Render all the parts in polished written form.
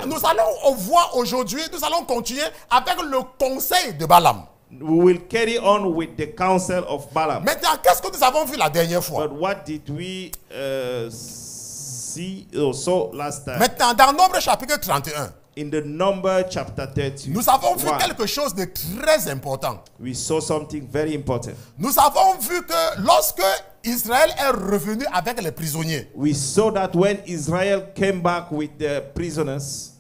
Nous allons voir aujourd'hui, nous allons continuer avec le conseil de Balaam. We will carry on with the counsel of Balaam. Maintenant, qu'est-ce que nous avons vu la dernière fois? But what did we see or saw last time? Maintenant, dans Nombre chapitre 31, in the Number chapter 30, nous avons vu quelque chose de très important. We saw something very important. Nous avons vu que lorsque Israël est revenu avec les prisonniers, we saw that when Israel came back with the prisoners,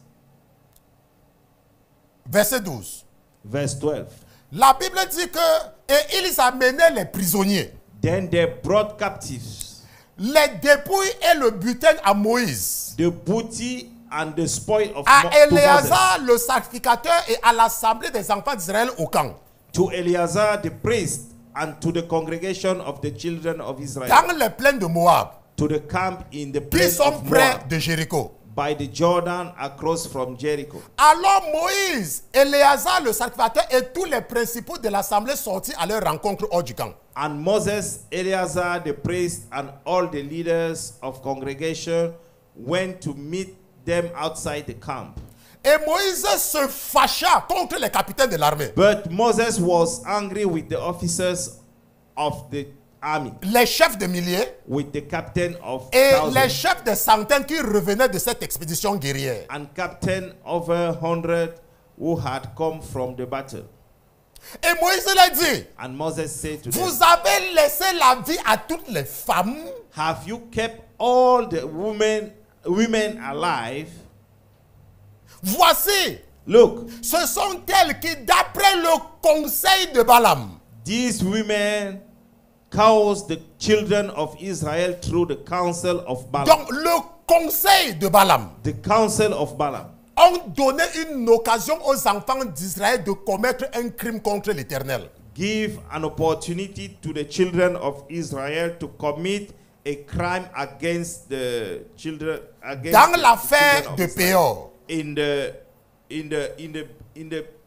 verset 12, verse 12, la Bible dit que et ils amenaient les prisonniers, then they brought captives, les dépouilles et le butin à Moïse, the booty and the spoil of à Moses, Éléazar le sacrificateur et à l'assemblée des enfants d'Israël au camp. to Eleazar the priest and to the congregation of the children of Israel, Dans les plaines de Moab, to the camp in the qui place sont of près Moab, de Jéricho. by the Jordan across from Jericho. Alors Moïse, Éléazar le sacrificateur et tous les principaux de l'assemblée sortis à leur rencontre hors du camp. And Moses, Eleazar the priest, and all the leaders of congregation went to meet them outside the camp. Et Moïse se fâcha contre les capitaines de l'armée, But Moses was angry with the officers of the army, les chefs de milliers with the captain of et les thousands, chefs de centaines qui revenaient de cette expédition guerrière. and captain over 100 who had come from the battle. Et Moïse leur dit, And Moses said to them, vous avez laissé la vie à toutes les femmes, have you kept all the women alive? voici, Look, ce sont elles qui, d'après le conseil de Balaam, these women caused the children of Israel through the counsel of Balaam. donc le conseil de Balaam, The counsel of Balaam ont donné une occasion aux enfants d'Israël de commettre un crime contre l'Éternel. give an opportunity to the children of Israel to commit a crime against the children, against Dans the l'affaire children of de Israel. Péor,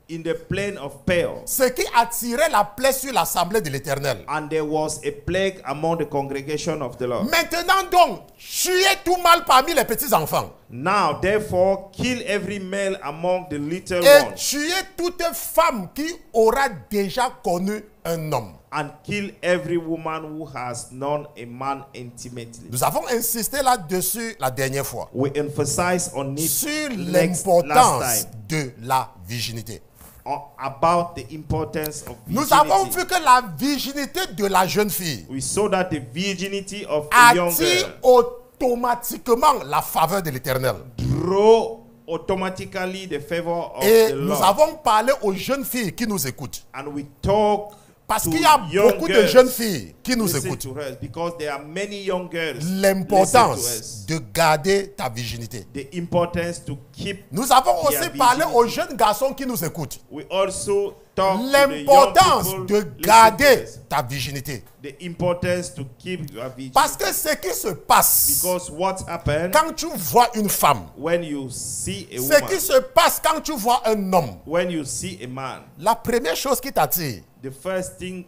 in the plain of Peor. ce qui attirait la plaie sur l'assemblée de l'Éternel. And there was a plague among the congregation of the Lord. Maintenant donc, tuez tout mâle parmi les petits enfants Now, therefore, kill every male among the little et ones, tuez toute femme qui aura déjà connu un homme. and kill every woman who has known a man intimately. Nous avons insisté là-dessus la dernière fois We emphasize on it sur last l'importance time de la virginité. about the importance of Nous avons virginity. vu que la virginité de la jeune fille We saw that the virginity of a young attire girl automatiquement la faveur de l'Éternel. draw automatically the favor of Et the nous Lord. avons parlé aux jeunes filles qui nous écoutent. And we talk Parce to qu'il y a young beaucoup de girls. jeunes filles qui nous Listen écoutent. to us, because there are many young girls. Listen to L'importance us. de garder ta virginité. The importance to keep. Nous avons aussi their parlé virginity. aux jeunes garçons qui nous écoutent. We also talk to the young L'importance people. de Listen to garder us. ta virginité. The importance to keep your virginity. Parce que ce qui se passe Because what happened quand tu vois une femme, when you see a ce qui woman, se passe quand tu vois un homme, when you see a man, la première chose qui t'attire, the first thing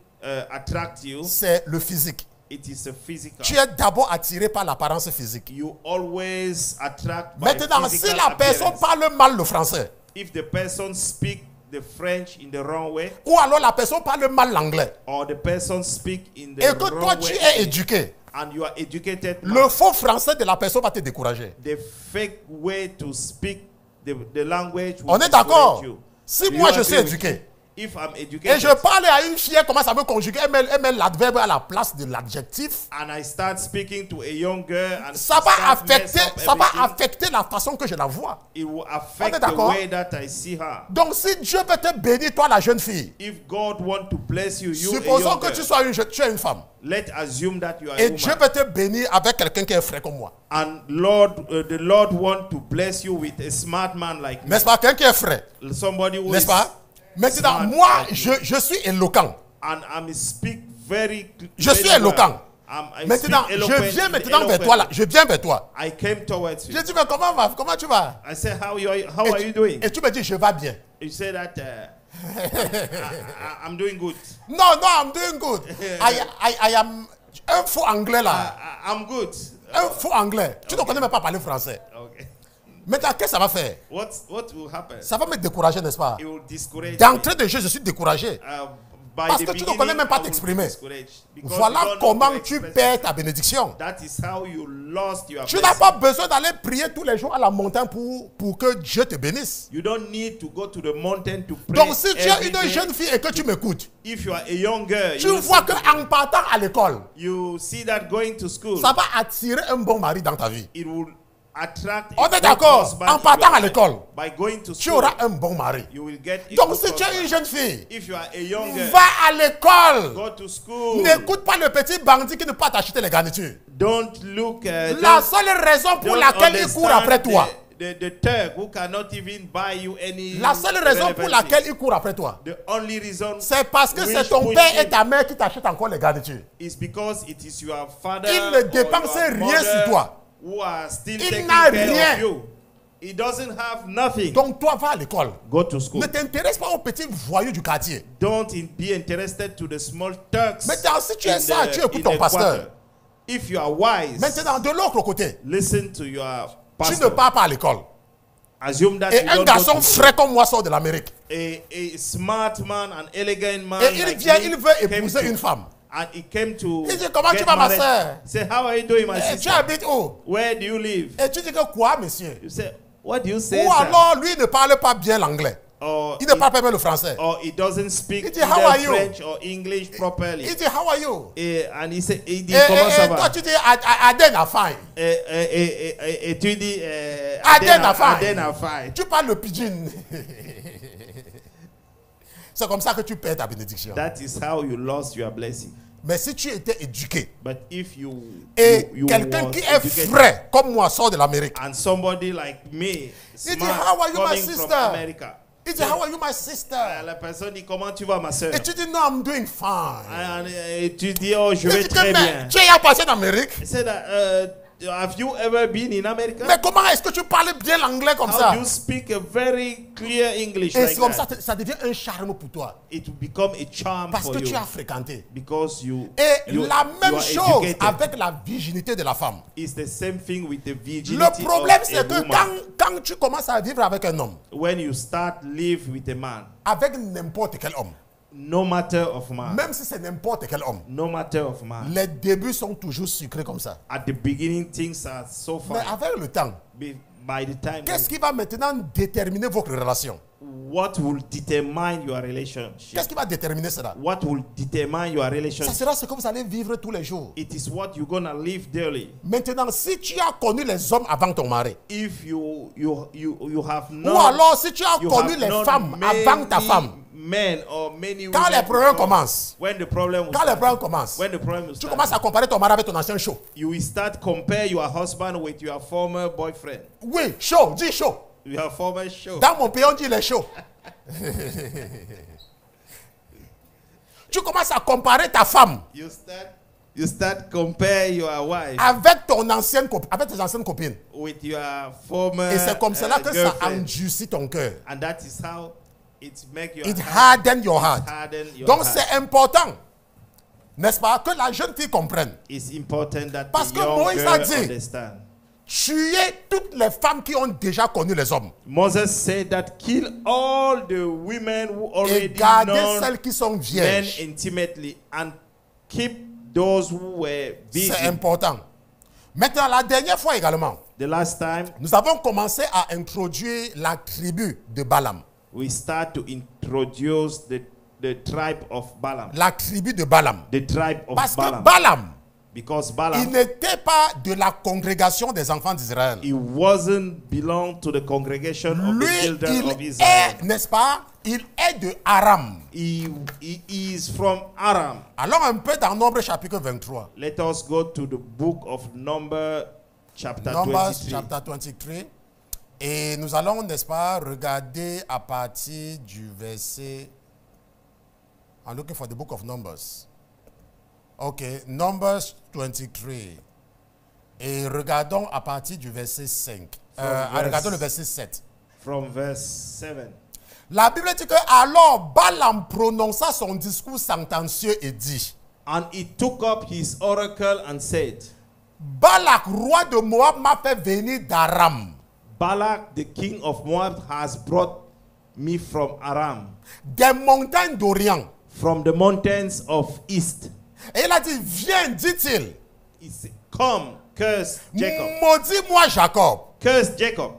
attract you, c'est le physique. it is a physical. Tu es d'abord attiré par l'apparence physique. You always attract by Maintenant, si physical la personne appearance. parle mal le français, If the person speak the French in the wrong way, ou alors la personne parle mal l'anglais, or the person speak in the et que wrong toi tu way, es éduqué, and you are educated, le faux français de la personne va te décourager. the fake way to speak the language will On est discourage d'accord. you. Si Do moi you je suis agree with éduqué, me? If I'm et educated je parle à une fille, elle commence à me conjuguer, elle met l'adverbe à la place de l'adjectif, and I start speaking to a young girl and ça va start mess affecter, up ça va everything, affecter la façon que je la vois. it will On est affect the d'accord? way that I see her. Donc si Dieu veut te bénir, toi la jeune fille, If God want to bless you, you a supposons young que girl, tu es une femme, let's assume that you are a et Dieu woman. veut te bénir avec quelqu'un qui est frais comme moi. And Lord, the Lord want to bless you with a smart man like me. N'est-ce pas? Quelqu'un qui est frais. Somebody who N'est-ce is pas? Maintenant, smart moi, like me. je suis éloquent. And I speak very. Je suis very éloquent. well. I Maintenant, speak je viens maintenant vers toi là. Je viens vers toi. I came towards you. Je dis, mais comment tu vas? I said, how are you doing? Et tu me dis, je vais bien. You say that I'm doing good. Non, I'm doing good. I am un faux anglais là. I'm good. Un faux anglais. Tu ne connais même pas parler français. Okay. Maintenant, qu'est-ce que ça va faire? What will happen? Ça va me décourager, n'est-ce pas? It will discourage me. D'entrée de jeu, je suis découragé. By Parce the que tu ne beginning, connais même pas I will be t'exprimer. discouraged because Voilà you don't know comment to tu express perds yourself. ta bénédiction. That is how you lost your Tu n'as blessing. pas besoin d'aller prier tous les jours à la montagne pour que Dieu te bénisse. You don't need to go to the mountain to pray. Donc si tu es every une day. jeune fille et que tu m'écoutes, If you are a young girl, tu vois qu'en partant à l'école, you see that going to school, ça va attirer un bon mari dans ta vie. it will attract On a est good d'accord. husband En in partant your à life. l'école, By going to tu school, auras un bon mari. you will get a Donc good si tu es une husband. jeune fille, If you are a young girl, va à l'école. go to school. N'écoute pas le petit bandit qui ne peut pas t'acheter les garnitures. Don't look. La seule raison pour don't laquelle il court après understand toi, the Turk who cannot even buy you any. la seule raison pour relevant laquelle things. il court après toi, The only reason c'est parce que which c'est ton push père him et ta mère qui t'achètent encore les garnitures. is because it is your father. Il ne or dépense your rien mother sur toi. Who are still Il taking n'a care rien. of you. He doesn't have nothing. Donc toi, va à l'école. Go to school. Ne t'intéresse pas aux petits voyous du quartier. Don't be interested to the small Turks. Maintenant, si tu es in ça, the- tu écoutes in ton the pasteur. quarter. If you are wise, Maintenant, de l'autre côté, listen to your tu pastor. ne pars pas à l'école. Assume that Et you un don't garçon go to frais comme moi sort de l'Amérique. a smart man, an elegant man. Et il like vient, me il veut came épouser to- une femme. And he came to. Il dit, comment tu get vas, ma married. sœur? Say, how are you doing, my Et tu sister? habites où? Where do you live? Et tu dis que quoi, monsieur? You say, what do you say? Ou sir? alors, lui ne parle pas bien l'anglais. Or Il ne parle pas bien le français. or he doesn't speak Il dit, how are either you? French or English properly. Il dit, how are you? And he said, il dit, Et comment ça toi, va? tu dis, Aden a faim. Et tu dis, Aden a faim. Aden a faim. Tu parles le pidgin. C'est comme ça que tu perds ta bénédiction. That is how you lost your blessing. Mais si tu étais éduqué But if you et you quelqu'un was qui est educated frais, comme moi, sort de l'Amérique, and somebody like me, dit, smart, how are you, my coming from sister? America, il dit, how are you, my sister? la personne dit, comment tu vas, ma soeur? Et tu dis, no, I'm doing fine. Et tu dis, oh, je Il vais dit, très mais bien. tu es passé en Amérique. He said, have you ever been in America? Mais comment est-ce que tu parles bien l'anglais comme How ça? do you speak a very clear English Et like c'est comme ça, that? ça devient un charme pour toi. It will become a charm Parce for que you tu as fréquenté. because Et you la même are chose educated. avec la virginité de la femme. It's the same thing with the virginity Le problème, of a c'est que woman. quand tu commences à vivre avec un homme, When you start live with a man, avec n'importe quel homme, no matter of man, même si c'est n'importe quel homme, no matter of man, les débuts sont toujours sucrés comme ça. at the beginning things are so Mais fine. avec le temps, By the time, qu'est-ce qui va maintenant déterminer votre relation? what will determine your relationship? Qu'est-ce qui va déterminer cela? What will determine your Ça relationship? sera ce que vous allez vivre tous les jours. It is what you're gonna live daily. Maintenant, si tu as connu les hommes avant ton mari, If you have ou known, alors si tu as you connu have les known femmes avant ta many femme, men or many quand women les problèmes before, commencent, when the problem will quand les start, problèmes commencent, when the problem will tu start, commences à comparer ton mari avec ton ancien chaud. you will start compare your husband with your former boyfriend, Oui, chaud, dis chaud. your former show. Dans mon pays, on dit il est chaud. Tu commences à comparer ta femme You start compare your wife avec ton ancienne avec tes anciennes copines. with your former Et c'est comme cela que ça girlfriend. endurcit ton cœur. And that is how it make your It heart harden your heart. harden your Donc heart. c'est important, n'est-ce pas, que la jeune fille comprenne. It's important that Parce the que young Moïse a girl dit, understand. Tuer toutes les femmes qui ont déjà connu les hommes. Moses said that kill all the women who Et already garder know celles qui sont men vierges. intimately and keep those who were C'est virgin. important. Maintenant, la dernière fois également, The last time, nous avons commencé à introduire la tribu de Balaam. we start to introduce the tribe of Balaam. La tribu de Balaam. The tribe of Parce que Balaam. Balaam, Because il Balaam, n'était pas de la congrégation des enfants d'Israël. he wasn't belong to the congregation of the Lui, children of il Israel. est, n'est-ce pas, il est de Aram. He is from Aram. Alors un peu dans Nombre chapitre 23. Let us go to the book of Numbers chapter Numbers 23. chapter 23. Et nous allons, n'est-ce pas, regarder à partir du verset... I'm looking for the book of Numbers. Ok, Numbers 23. Et regardons à partir du verset 5. Regardons le verset 7. From verse 7. La Bible dit que alors Balaam prononça son discours sentencieux et dit: And he took up his oracle and said, Balak, roi de Moab, m'a fait venir d'Aram, Balak, the king of Moab, has brought me from Aram, des montagnes d'Orient. from the mountains of east. Et il a dit: viens, dit-il, He said, come, curse Jacob. maudis-moi Jacob. Curse Jacob.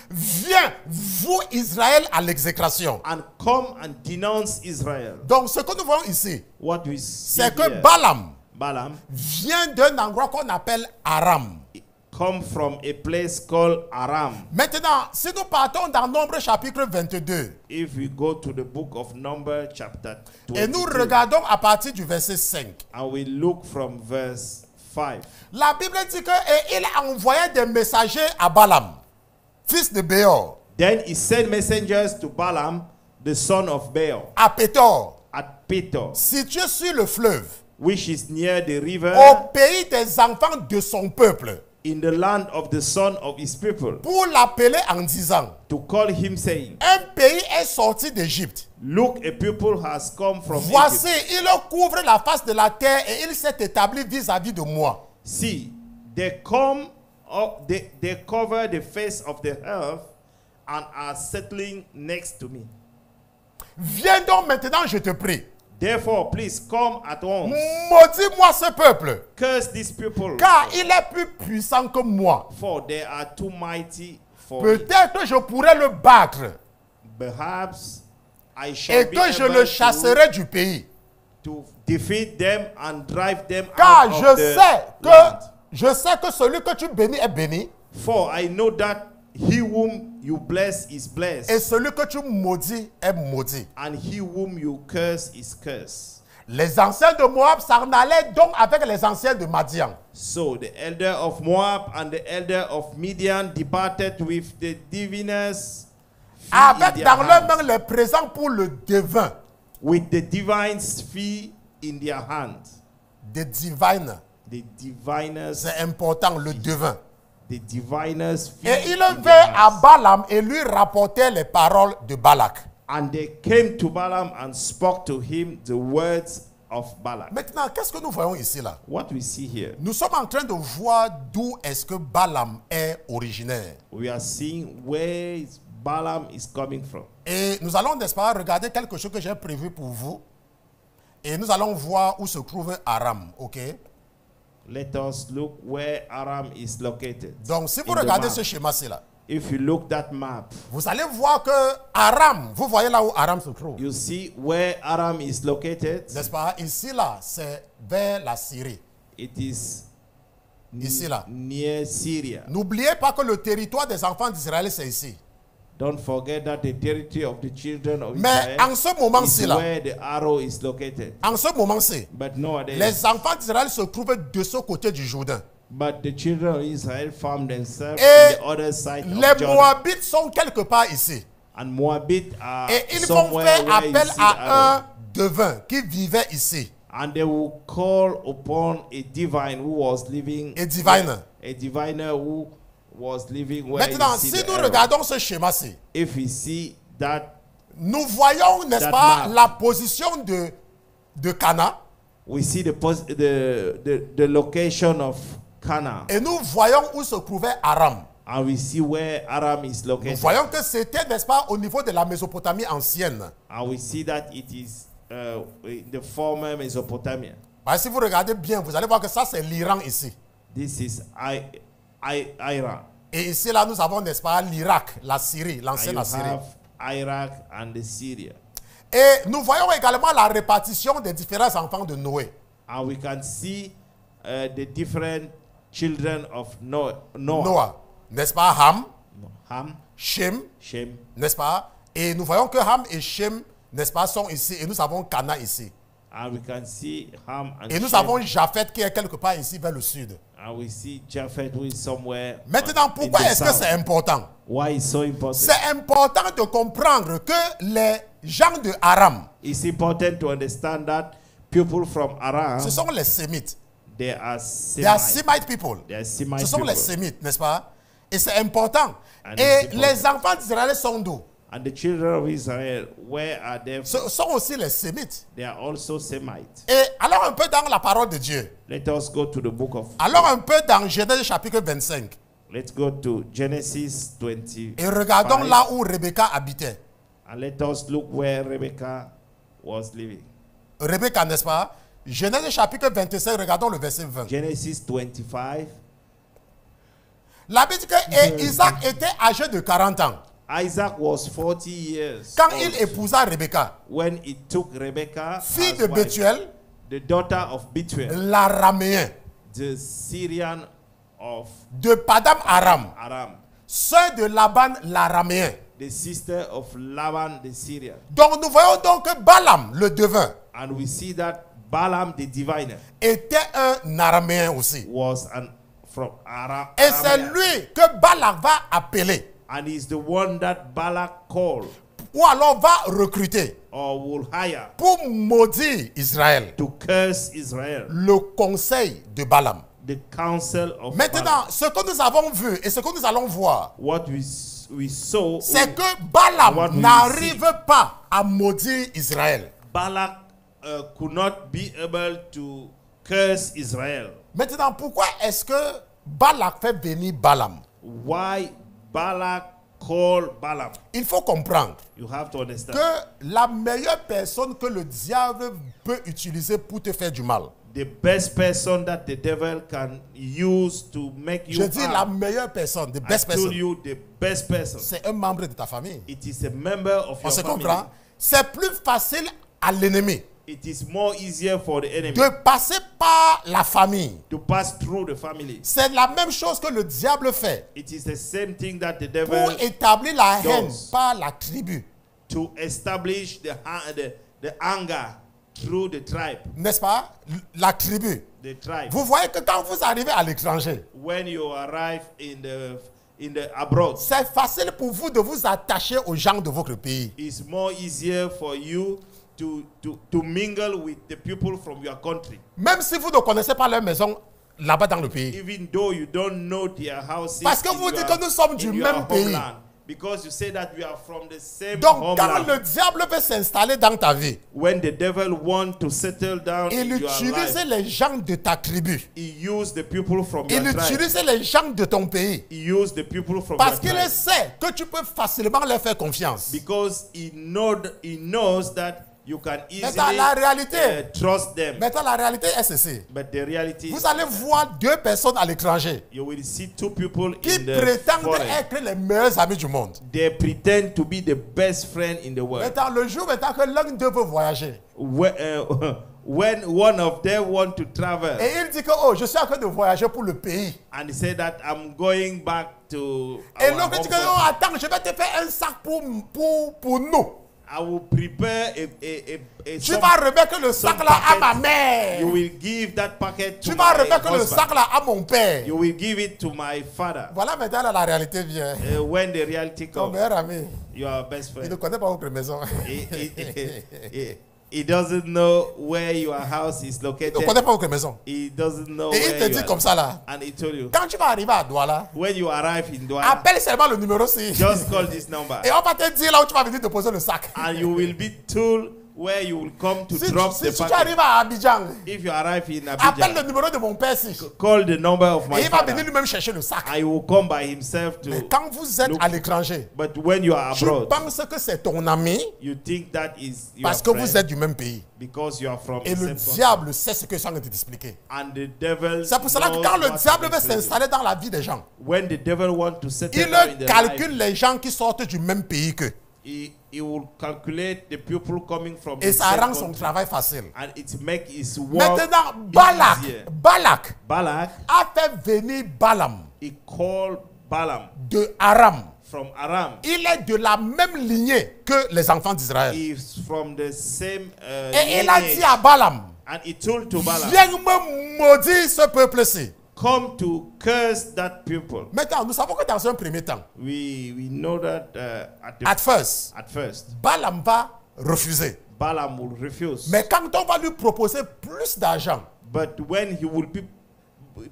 Viens, vous Israël, à l'exécration. And come and denounce Israel. Donc ce que nous voyons ici, What we see c'est que here, Balaam Balaam vient d'un endroit qu'on appelle Aram. come from a place called Aram. Maintenant, si nous partons dans Nombre chapitre 22, If we go to the book of Numbers chapter et nous 22, regardons à partir du verset 5, and we look from verse 5. la Bible dit qu'il a envoyé des messagers à Balaam, fils de Béor, Then he sent messengers to Balaam, the son of Beor, à Pétor, at Petor, situé sur le fleuve, which is near the river, au pays des enfants de son peuple, in the land of the son of his people, pour l'appeler en disant: to call him, saying, un pays est sorti d'Égypte. Look, a people has come from Voici, Egypt. il couvre la face de la terre et il s'est établi vis-à-vis de moi. See, they come up, they cover the face of the earth and are settling next to me. Viens donc maintenant, je te prie. Therefore, please come at once. Maudis-moi ce peuple, Curse these people, car il est plus puissant que moi. for they are too mighty for me. Peut-être je pourrais le battre Perhaps I shall et be que je able le chasserai du pays. to defeat them and drive them Car out je of the sais land. que celui que tu bénis est béni For I know that he whom you bless is blessed, et celui que tu maudis est maudit. and he whom you curse is cursed. Les anciens de Moab s'en allaient donc avec les anciens de Madian. So the elder of Moab and the elder of Midian departed with the diviners fee in Avec their dans leurs hands, mains les présents pour le devin. with the divine's fee in their hands. Des divines. The diviners, C'est important, le devin. the diviners fee Et il in vint their à hands. Balaam et lui rapportait les paroles de Balak. And they came to Balaam and spoke to him the words of Balak. Maintenant, qu'est-ce que nous voyons ici là? What we see here, Nous sommes en train de voir d'où est-ce que Balaam est originaire. we are seeing where Balaam is coming from. Et nous allons, n'est-ce pas, regarder quelque chose que j'ai prévu pour vous. Et nous allons voir où se trouve Aram, ok? Let us look where Aram is located. Donc, si vous in the regardez map. ce schéma-ci là, If you look that map, vous allez voir que Aram, vous voyez là où Aram se trouve, you see where Aram is located. n'est-ce pas? Ici là, c'est vers la Syrie. It is Ici là. near Syria. N'oubliez pas que le territoire des enfants d'Israël, c'est ici. Don't forget that the territory of the children of Mais Israel en ce moment-ci is là, where the arrow is located. en ce moment-ci, But nowadays, les enfants d'Israël se trouvent de ce côté du Jourdain. but the children of Israel found themselves Et on the other side of les Jordan. Moabites sont quelque part ici. And Moabit are Et ils vont somewhere faire where you appel see the à arrow. un devin qui vivait ici. And they will call upon a divine who was living. A diviner. A diviner who was living where Maintenant, you see si the nous arrow. regardons ce schéma-ci, If we see that, nous voyons, n'est-ce That pas, map. la position de Cana we see the location of Canaan. et nous voyons où se trouvait Aram. And we see where Aram is Nous located. voyons que c'était, n'est-ce pas, au niveau de la Mésopotamie ancienne. And we see that it is in the former Mesopotamia. Bah, si vous regardez bien, vous allez voir que ça, c'est l'Iran ici. This is Iran. Et ici, là, nous avons, n'est-ce pas, l'Irak, la Syrie, And l'ancienne you Assyrie. have Iraq and the Syria. Et nous voyons également la répartition des différents enfants de Noé. And we can see the different children of Noah. Noah, n'est-ce pas, Ham, Ham, Shem, Shem, n'est-ce pas? Et nous voyons que Ham et Shem, n'est-ce pas, sont ici. Et nous avons Cana ici. and we can see Ham and Et nous Shem. avons Japheth qui est quelque part ici vers le sud. And we see Japheth who is somewhere. Maintenant, in pourquoi the est-ce que south. c'est important? Why is so important? C'est important de comprendre que les gens de Aram, It's important to understand that people from Aram, ce sont les Sémites. they are They are Semites. Semite people. They are Semite Ce sont les people. Sémites, n'est-ce pas? Et c'est important. And Et it's les enfants d'Israël sont d'où? And the children of Israel, where are they? Ce sont aussi les Sémites. They are also Semites. Et alors un peu dans la parole de Dieu. Let us go to the book of. Alors un peu dans Genèse chapitre 25. Let's go to Genesis 20. Et regardons là où Rebecca habitait. And let us look where Rebecca was living. Rebecca, n'est-ce pas? Genèse chapitre 25, regardons le verset 20. Genesis 25. La Bible dit que et Isaac était âgé de 40 ans. Isaac was 40 years Quand old il épousa Rebecca, when he took Rebecca, fille as de wife, Bethuel, the daughter of Bethuel, l'araméen, the Syrian of de Padam Aram, Aram, sœur de Laban l'araméen. the sister of Laban the Syrian. Donc nous voyons donc que Balaam, le devin, And we see that Balaam the diviner était un araméen aussi. was from Aram. Et c'est lui que Balak va appeler, And he's the one that Balak called ou alors va recruter or will hire pour maudire Israël. to curse Israel. Le conseil de Balaam. The counsel of Balaam. Maintenant, ce que nous avons vu et ce que nous allons voir, What we saw, c'est que What Balaam we n'arrive pas à maudire Israël. Balak could not be able to curse Israel. Maintenant, pourquoi est-ce que Balak fait venir Balaam? Why Balak called Balaam? Il faut comprendre You have to understand. que la meilleure personne que le diable peut utiliser pour te faire du mal, The best person that the devil can use to make you je dis la harm, meilleure personne, the I best told person, you the best person. c'est un membre de ta famille. It is a member of On your se family. comprend? C'est plus facile à l'ennemi It is more easier for the enemy de passer par la famille. to pass through the family. C'est la même chose que le diable fait It is the same thing that the pour devil établir la haine does. par la tribu. to establish the anger through the tribe. N'est-ce pas? La tribu. The tribe. Vous voyez que quand vous arrivez à l'étranger, When you arrive in the abroad, c'est facile pour vous de vous attacher aux gens de votre pays. it's more easier for you to mingle with the people from your country, Même si vous ne connaissez pas leur maison là-bas dans le pays. even though you don't know their houses. Parce que in vous dites your- que nous sommes du in your même pays. homeland. Because you say that we are from the same Donc, quand homeland. le diable veut s'installer dans ta vie, When the devil wants to settle down il in your utilise life, les gens de ta tribu. he used the people from Il your tribe. utilise les gens de ton pays. He used the people from Parce your qu'il tribe. sait que tu peux facilement leur faire confiance. Because he knows that you can easily Maintenant, la réalité, trust them. maintenant, la réalité est ceci. But the reality is Vous allez voir deux personnes à l'étranger you will see two people qui in the prétendent foreign. être les meilleurs amis du monde. They pretend to be the best friend in the world. Maintenant, le jour maintenant que l'un d'eux veut voyager, When one of them want to travel et il dit que oh, je suis en train de voyager pour le pays. and he said that I'm going back to Et our l'autre dit que home oh, country, attends, je vais te faire un sac pour nous. I will prepare a Tu vas remettre le sac là à ma You mère. will give that packet to Tu vas my remettre le husband. sac là à mon père. You will give it to my father. Voilà maintenant là, la réalité vient. When the reality Ton comes, meilleur ami, you are best il ne friend. connaît pas votre maison. He doesn't know where your house is Il ne located. connaît pas votre maison. He doesn't know Et il where te you dit are. comme ça là. And he told you, Quand tu vas arriver à Douala, when you arrive in Douala, appelle seulement le numéro 6. just call this number. Et on va te dire là où tu vas venir te poser le sac. And you will be told where you will come to Si, drop si the tu package. arrives à Abidjan, If you arrive in appelle le Abidjan, numéro de mon père ici. call the number of Et my il va venir father. lui-même chercher le sac. I will come by himself Mais to. quand vous êtes look. à l'étranger, But when you are je abroad, pense que c'est ton ami you think that is your parce que vous friend êtes du même pays. because you are from Et the le same country. diable sait ce que je suis en train de t'expliquer. And the devil C'est pour cela que knows quand le what diable to veut explain. s'installer dans la vie des gens, When the devil wants to settle il down in their calcule life, les gens qui sortent du même pays qu'eux. he will calculate the people coming from Et the ça same rend son country, travail facile. and it make his work Maintenant, easier. Balak Balak, a fait venir Balaam he called Balaam de Aram. from Aram. Il est de la même lignée que les enfants d'Israël. He is from the same Et il a lineage. dit à Balaam, And he told to Balaam, viens me maudire ce peuple-ci. come to curse that people. Maintenant, nous savons que dans un premier temps, We know that at first, at first, Balaam va refuser. Balaam will refuse. Mais quand on va lui proposer plus d'argent, But when he will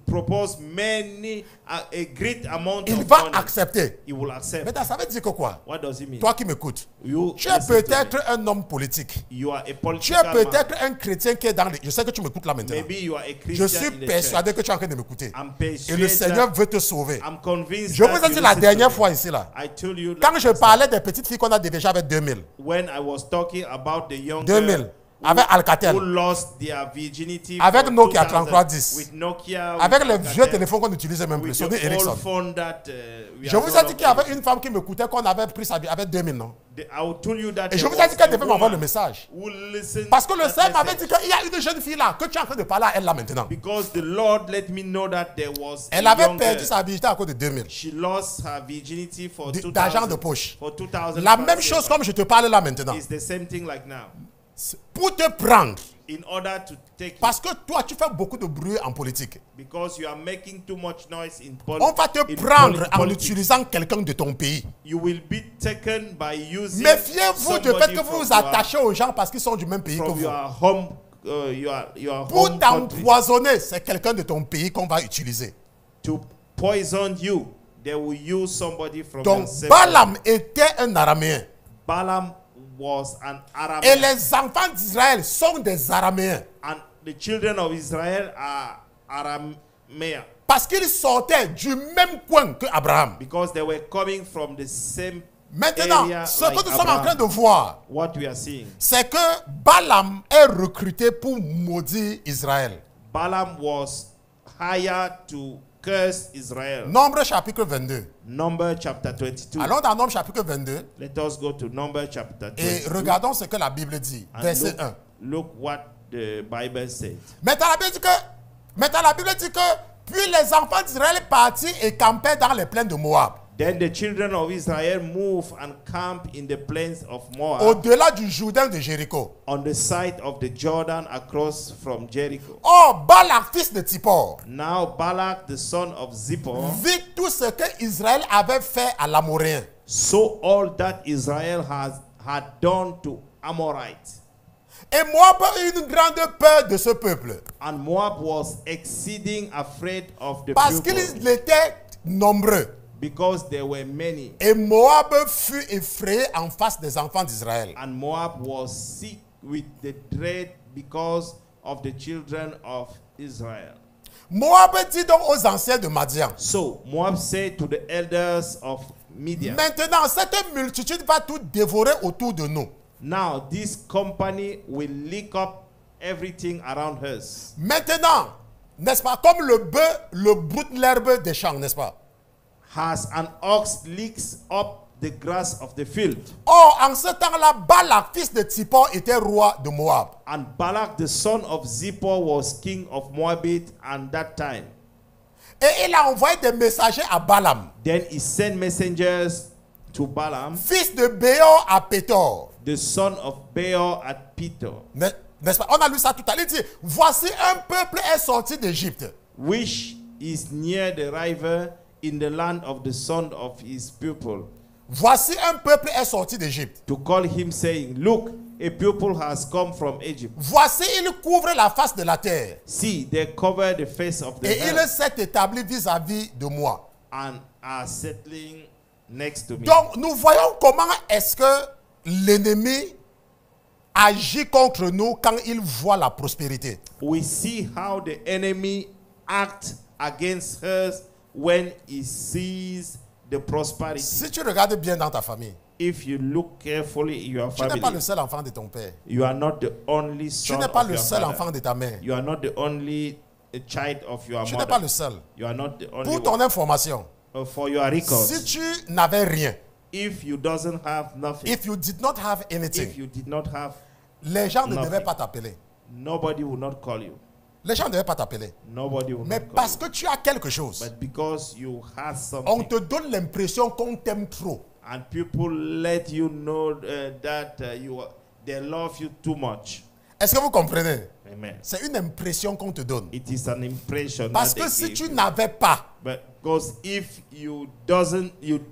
propose many, a great amount il of va money, accepter. he will accept. Maintenant, ça veut dire que quoi? What does it mean? Toi qui m'écoutes, You, tu es listen to me. peut-être un homme politique. You are a Tu es political man. peut-être un chrétien qui est dans les... Je sais que tu m'écoutes là maintenant. Maybe you are a Je Christian suis in the persuadé church. que tu es en train de m'écouter. I'm Et le persuaded Seigneur that veut te sauver. I'm convinced Je vous that ai dit you la listen to dernière me. fois ici là. I told you Quand je last parlais des petites filles qu'on a déjà avec 2000. time, when I was talking about the young 2000. girl Avec Alcatel. who lost their virginity Avec for Nokia 2000, 3310. with Nokia, Avec with les Alcatel, vieux téléphones qu'on n'utilisait même plus. with Sony the Ericsson. old phone that we Je are vous no ai dit qu'il y longer avait une femme qui m'écoutait qu'on avait pris sa vie avec 2000 non. I will tell you that Et je there vous ai dit was qu'elle a devait m'envoyer le woman message. who listened Parce que le that Seigneur m'avait message. dit qu'il y a une jeune fille là que tu es en train de parler à elle là maintenant. Because the Lord let me know that there was Elle a avait young perdu girl. sa virginité à cause de 2000. She lost her virginity for D'argent de 2000. poche. For 2000. La même chose comme je te parle là maintenant. It's the same thing like now. Pour te prendre. In order to take you, Parce que toi, tu fais beaucoup de bruit en politique. because you are making too much noise in On va te prendre en utilisant quelqu'un de ton pays. You will be taken by using Méfiez-vous du fait somebody que vous from vous attachez aux gens parce qu'ils sont du même pays que from vous. your home, your Pour home country. t'empoisonner, c'est quelqu'un de ton pays qu'on va utiliser. To poison you, they will use somebody from Donc your same Balaam était un araméen. Balaam was an Et Aramean. les enfants d'Israël sont des araméens. And the children of Israel are Aramean. Parce qu'ils sortaient du même coin que Abraham. Because they were coming from the same Maintenant, area ce like que nous sommes en Abraham. train de voir, What we are seeing. c'est que Balaam est recruté pour maudire Israël. Balaam was hired to curse Israel. Nombre chapitre 22. Number chapter 22. Allons dans Nombre chapitre 22 Let us go to Number chapter 22. et regardons ce que la Bible dit. and Verset look, 1. look what the Bible said. Maintenant, la Bible dit que puis les enfants d'Israël partirent et campaient dans les plaines de Moab, Then the children of Israel moved and camped in the plains of Moab, au-delà du Jourdain de Jéricho. on the side of the Jordan across from Jericho. Or, Balak, fils de Zippor, Now Balak, the son of Zippor, vit tout ce que Israël avait fait à l'Amoréen. saw all that Israel had done to Amorites. Et Moab eut une grande peur de ce peuple, And Moab was exceeding afraid of the parce people, qu'ils étaient nombreux. because there were many. Et Moab fut effrayé en face des enfants d'Israël. And Moab was sick with the dread because of the children of Israel. Moab dit donc aux anciens de Madian, So Moab said to the elders of Midian, maintenant cette multitude va tout dévorer autour de nous. now this company will lick up everything around us. Maintenant, n'est-ce pas, comme le bœuf, le broute l'herbe des champs, n'est-ce pas? As an ox licks up the grass of the field. Or, en ce temps-là, Balak, fils de Zippor, était roi de Moab. And Balak, the son of Zippor, was king of Moabit at that time. Et il a envoyé des messagers à Balaam, Then he sent messengers to Balaam, fils de Béor à Pétor. the son of Beor at Petor, N'est-ce pas? On a lu ça tout à l'heure. Il dit, voici un peuple est sorti d'Égypte. which is near the river in the land of the son of his people, Voici un peuple est sorti d'Égypte. to call him, saying, look, a people has come from Egypt. Voici, il couvre la face de la terre. See, they cover the face of the Et il earth s'est établi vis-à-vis de moi. and are settling next to me. Donc, nous voyons comment est-ce que l'ennemi agit contre nous quand il voit la prospérité. We see how the enemy acts against us when he sees the prosperity. Si tu regardes bien dans ta famille, If you look carefully in your tu n'es pas le family, seul enfant de ton père. you are not the only Tu son n'es pas of le your seul father. enfant de ta mère. You are not the only child of your Tu n'es pas mother. le seul. You are not the only Pour ton one. information, For your records, si tu n'avais rien, if you doesn't have nothing, if you did not have if anything, you did not have, les gens ne nothing. devaient pas t'appeler. nobody will not call you. Les gens ne devaient pas t'appeler. Nobody will Mais not call parce you. que tu as quelque chose, But because you have on something, te donne l'impression qu'on t'aime trop. and people let you know that they love you too much. Est-ce que vous comprenez? Amen. C'est une impression qu'on te donne. It is an impression. Parce that que they si give tu you. n'avais pas, But because if you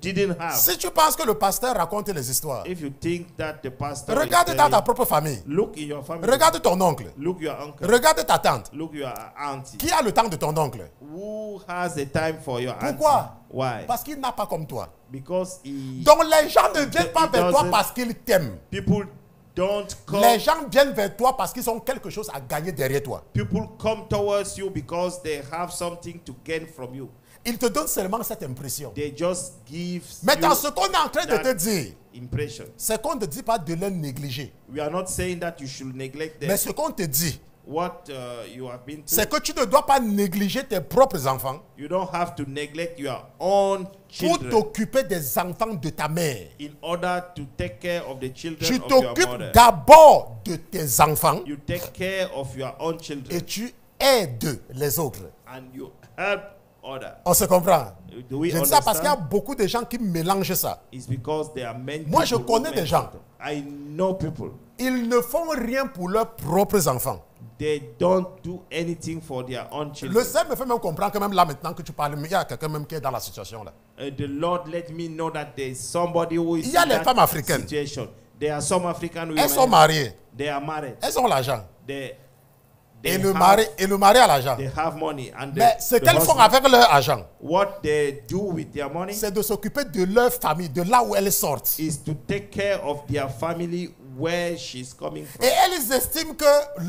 didn't have, si tu penses que le pasteur raconte les histoires, if you think that the pastor is regarde dans telling, ta propre famille. look in your family, Regarde ton oncle. look your uncle, Regarde ta tante. look your auntie. Qui a le temps de ton oncle? Who has the time for your auntie? Pourquoi? Why? Parce qu'il n'a pas comme toi. Because he, Donc les gens ne viennent pas He vers toi doesn't- parce qu'ils t'aiment. people don't come. Les gens viennent vers toi parce qu'ils ont quelque chose à gagner derrière toi. People come towards you because they have something to gain from you. Ils te donnent seulement cette impression. They just give Maintenant, you ce qu'on est en train de te that dire, impression. c'est qu'on ne dit pas de les négliger. We are not saying that you should neglect them. Mais ce qu'on te dit, What you have been c'est through, que tu ne dois pas négliger tes propres enfants you don't have to neglect your own pour children t'occuper des enfants de ta mère. in order to take care of the children Tu of your mother. t'occupes d'abord de tes enfants You take care of your own et children tu aides les autres. and you help others. On se comprend? Do we Je dis ça parce qu'il y a understand? beaucoup de gens qui mélangent ça. It's because there are many Moi, je people who connais make des gens. it. I know people. Ils ne font rien pour leurs propres enfants. They don't do anything for their own Le children. Seigneur me fait même comprendre que même là maintenant que tu parles, il y a quelqu'un même qui est dans la situation là. The Lord let me know that there is somebody who is Il y a in les that femmes africaines. situation. There are some African women. Elles sont mariées, They are married. elles ont l'argent. They Et le mari a l'argent. They have money and Mais ce the qu'elles font husband, avec leur argent, what they do with their money c'est de s'occuper de leur famille, de là où elles sortent. is to take care of their family where she's coming from. Et elles estiment que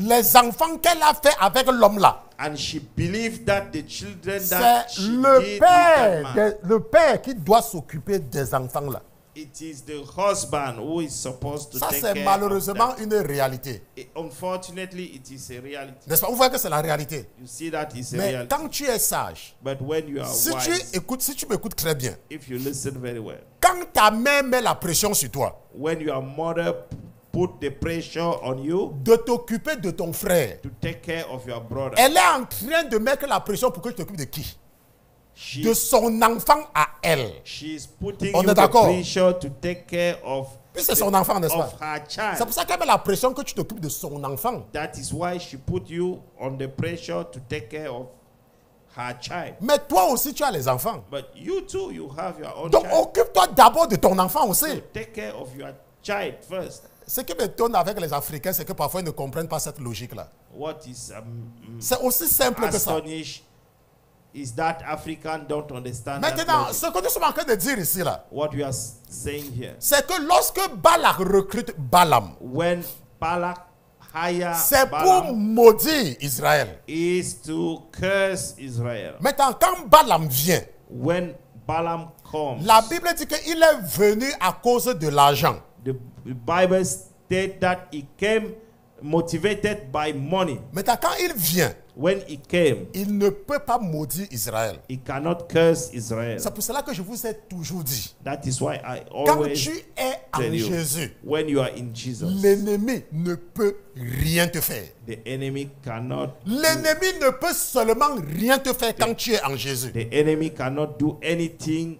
les enfants qu'elle a fait avec l'homme là, And she believed that the children that c'est she le did with that man, le père qui doit s'occuper des enfants là. it is the husband who is supposed to Ça take c'est care malheureusement of that. une réalité. Unfortunately, it is a reality. N'est-ce pas? Vous voyez que c'est la réalité. You see that is a Mais reality. quand tu es sage, But when you are si tu m'écoutes très bien, if you listen very well, quand ta mère met la pression sur toi, when your mother put the pressure on you de t'occuper de ton frère, to take care of your brother, elle est en train de mettre la pression pour que tu t'occupes de qui? De she, son enfant à elle. she's putting On you est the d'accord? pressure to take care of, Puis c'est son enfant, n'est-ce of pas? her C'est child. pour ça qu'elle met la pression que tu t'occupes de son enfant. That is why she put you on the pressure to take care of her child. Mais toi aussi, tu as les enfants. But you too, you have your own Donc child. occupe-toi d'abord de ton enfant aussi. So take care of your child first. Ce qui m'étonne avec les Africains, c'est que parfois ils ne comprennent pas cette logique-là. What is C'est aussi simple que ça. astonished is that African don't understand that Maintenant, logic. ce que nous sommes en train de dire ici, là, What we are saying here. c'est que lorsque Balak recrute Balaam, When Balak hired c'est pour Balaam maudire Israël. is to curse Israel. Maintenant, quand Balaam vient, When Balaam comes, la Bible dit qu'il est venu à cause de l'argent. the Bible states that he came motivated by money. Maintenant, quand il vient, When he came, il ne peut pas maudire Israël. he cannot curse Israel. C'est pour cela que je vous ai toujours dit, That is why I quand always tu es en tell you, Jésus, when you are in Jesus, l'ennemi ne peut rien te faire. the enemy cannot L'ennemi ne peut seulement rien te faire quand tu es en Jésus. the enemy cannot do anything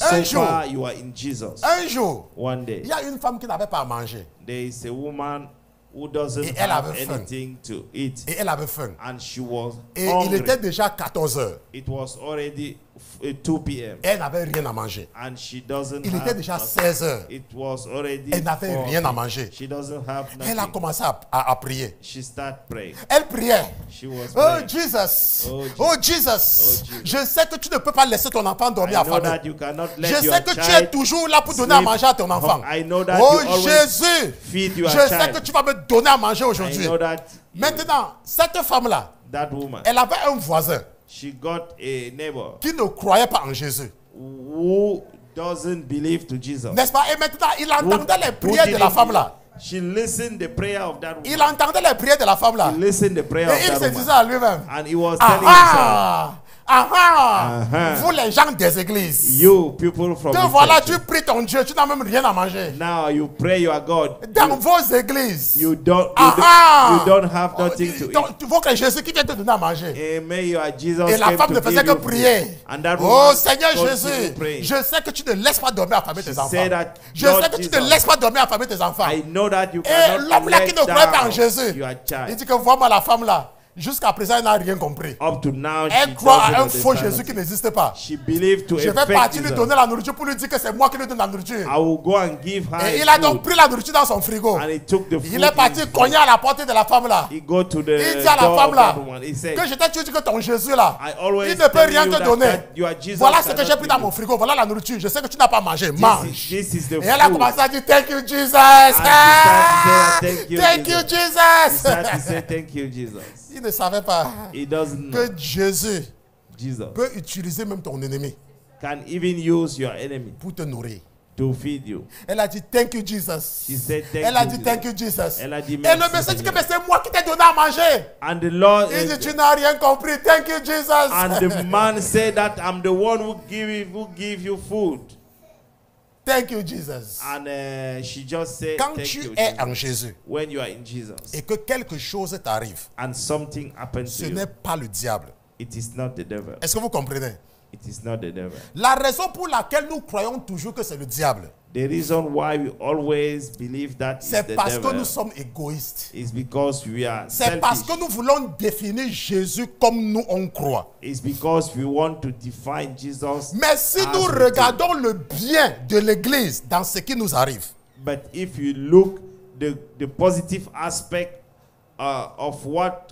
Un so jour. far you are in Jesus. Un jour, One day, il y a une femme qui n'avait pas à manger there is a woman who doesn't Et elle have avait faim. anything to eat, et elle avait faim. and she was Et il hungry. était déjà 14 heures. It was already 2 p.m. Elle n'avait rien à manger. and she doesn't Il have était déjà nothing. 16 heures. It was already Elle n'avait 4 rien à p.m. manger. She doesn't have Elle a nothing. commencé à prier. She started praying. Elle priait. She was Oh praying. Jesus. Oh, Oh Jesus. Jesus. Oh, Jesus. Je sais que tu ne peux pas laisser ton enfant I dormir know affamé. that you cannot Je let your sais que tu es child toujours là pour donner à sleep. manger à ton enfant. I know that Oh you always Jésus. feed your Je sais child. que tu vas me donner à manger I aujourd'hui. know that Maintenant, cette femme-là, that woman, elle avait un voisin she got a neighbor qui ne croyait pas en Jésus. who doesn't believe to Jesus. N'est-ce pas? Et maintenant, il Who- entendait les who prières de la didn't- femme-là. She listened the prayer of that woman. Il entendait les prières de la femme-là. He listened the prayer Et of il that se disait woman. à lui-même, And he was telling himself, ah, ah, ah, Uh-huh. vous les gens des églises, you people from te the voilà, church, tu pries ton Dieu, tu n'as même rien à manger. now you pray your God. Dans vos églises, You don't have nothing to eat. donc, tu vois que Jésus qui vient te donner à manger. And may your Jesus Et la came femme to ne faisait give que you food. prier. And that Oh woman Seigneur continued Jésus, praying. je sais que tu ne laisses pas dormir affamer tes enfants. said that, Je Lord sais que tu ne Jesus, laisses pas dormir affamer tes enfants. I know that you Et cannot l'homme là qui ne let croyait pas en down Jésus, your il child. dit que vois-moi la femme là. Jusqu'à présent, elle n'a rien compris. Up to now, Elle she croit doesn't à un faux understand Jésus qui it. n'existe pas. She believed to Je a vais fake partir lui Jesus. donner la nourriture pour lui dire que c'est moi qui lui donne la nourriture. I will go and give her Et a il a donc food. pris la nourriture dans son frigo. And he took the food. Il est parti in his cogner à la porte de la femme là. He go to the Il dit à la door femme of là that woman. He said, que je t'ai toujours dit que ton Jésus là, I always il ne peut tell rien you te that donner. your Jesus Voilà ce que cannot j'ai pris dans give mon you. frigo. Voilà la nourriture. Je sais que tu n'as pas mangé. Mange. This is the Et elle a food. commencé à dire thank you Jesus. started to say, thank you, Thank you He Jesus. started to say, thank you, Jesus. Il ne savait pas He doesn't know. que Jésus Jesus peut utiliser même ton ennemi can even use your enemy pour te nourrir. to feed you. Elle a dit thank you Jesus. She said, thank Elle a you, dit Jesus. thank you Jesus. Elle a dit, Et le merci, monsieur dit que Seigneur. mais c'est moi qui t'ai donné à manger. And the Lord, Il dit tu n'as rien compris. Thank you Jesus. and the man said that I'm the one who give you food. Thank you Jesus. And she just said, Quand thank tu you, es Jesus. en Jésus When you are in Jesus et que quelque chose t'arrive, and something happens ce to you, n'est pas le diable. it is not the devil. Est-ce que vous comprenez? It is not the devil. La raison pour laquelle nous croyons toujours que c'est le diable, The reason why we always believe that is c'est the parce que devil nous sommes égoïstes. is because we are C'est parce que selfish. nous voulons définir Jésus comme nous on croit. It's because we want to define Jesus. Mais si as nous we regardons le bien de l'Église dans ce qui nous arrive, do. But if you look the positive aspect of what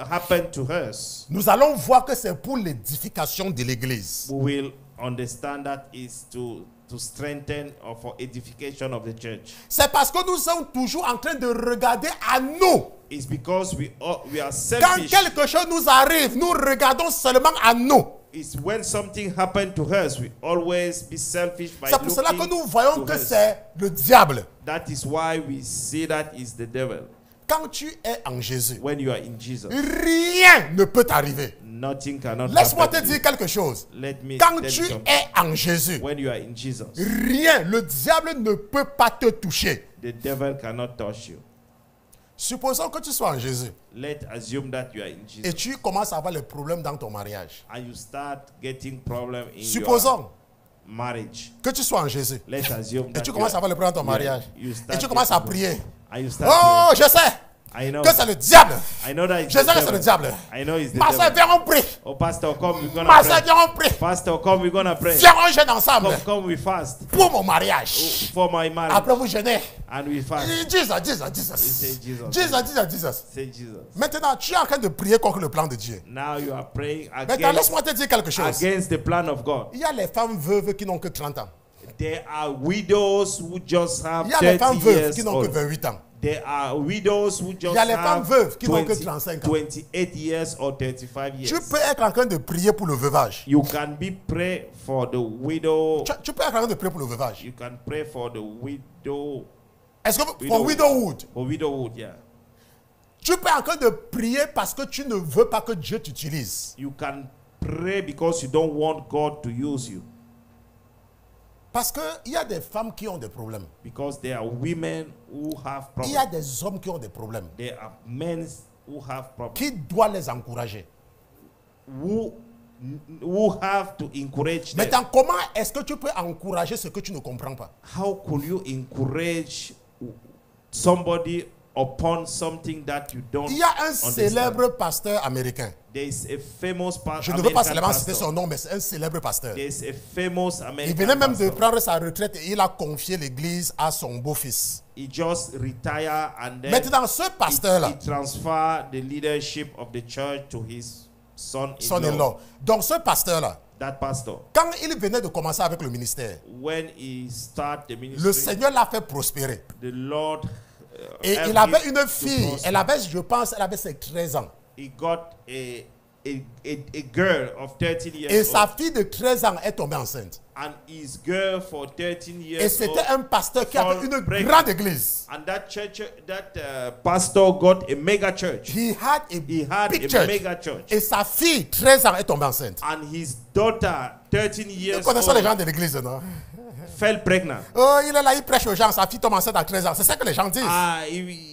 happened to us, nous allons voir que c'est pour l'édification de l'Église. we will understand that is to strengthen or for edification of the church. C'est parce que nous sommes toujours en train de regarder à nous. It's because we are Quand selfish. quelque chose nous arrive, nous regardons seulement à nous. It's when something happened to us, we always be selfish by C'est pour cela que looking nous voyons to que us. c'est le diable. That is why we see that is the devil. Quand tu es en Jésus, When you are in Jesus, rien ne peut t'arriver. nothing cannot Laisse-moi te happen to dire you. quelque chose. Let me Quand tell tu you something. es en Jésus, When you are in Jesus, rien, le diable ne peut pas te toucher. the devil cannot touch you. Supposons que tu sois en Jésus Let's assume that you are in Jesus et tu commences à avoir les problèmes dans ton mariage. and you start getting problem in Supposons your marriage. que tu sois en Jésus Let's assume et that tu you commences à are- avoir les problèmes dans ton you are- mariage you et start tu commences à getting- prier. and you start Oh, je sais praying. I know. que c'est le diable. I know that it's Je the sais que c'est devil. le diable. I know it's the Ma soeur, devil. viens, on prie. Oh, Pastor, come, we're gonna Ma soeur, pray. viens, on prie. Pastor, come, we're gonna pray. Viens, on jeûne ensemble Come, we fast pour mon mariage. for my marriage. Après, vous jeûnez. And we fast. Jesus, Jesus, say Jesus. Jesus. Jesus, Jesus, Jesus. Say Jesus. Maintenant, tu es en train de prier contre le plan de Dieu. Now you are praying Maintenant, against, laisse-moi te dire quelque chose. against the plan of God. Il y a les femmes veuves qui n'ont que 30 ans. There are widows who just have Il y a les femmes 30 veuves years qui n'ont que old. 28 ans. There are widows who just Il y a les femmes have veuves qui n'ont que 20 35 ans. 28 years or 35 Tu years. peux être en train de prier pour le veuvage. You can be pray for the widow. Tu peux être en train de prier pour le veuvage. You can pray for the widow. Est-ce que pour widowhood, For widowhood, yeah. tu peux être en train de prier parce que tu ne veux pas que Dieu t'utilise. You can pray because you don't want God to use you. Parce qu'il y a des femmes qui ont des problèmes. Because there are women who have Il y a problems. des hommes qui ont des problèmes. There are men who have problems. Qui doit les encourager? Who have to encourage them. Maintenant, comment est-ce que tu peux encourager ce que tu ne comprends pas? How could you encourage somebody upon something that you don't Il y a un understand. célèbre pasteur américain. There is a famous Je ne veux pas American seulement citer pastor. son nom, mais c'est un célèbre pasteur. There is a famous Il American venait même de pastor. prendre sa retraite et il a confié l'église à son beau-fils. He just retired and then Maintenant, ce pasteur-là, he transferred the leadership of the church to his son-in-law. son-in-law. Donc, ce pasteur-là, That pastor, quand il venait de commencer avec le ministère, when he started the ministry, le Seigneur l'a fait prospérer. the Lord Et helped il avait him une to fille, prosper. elle avait, je pense, elle avait ses 13 ans. He got a girl of 13 years Et sa old, fille de 13 ans est tombée enceinte. and his girl for 13 Et years c'était old. un pasteur qui avait une Break. grande église. And that church, pastor got a mega church. He had a He had big a church. mega church. Et sa fille, 13 ans, est tombée enceinte. And his daughter, 13 Nous years connaissons les gens old, de l'église, non? fell pregnant. Oh, il est là, il prêche aux gens, sa fille tombe enceinte à 13 ans. C'est ça que les gens disent.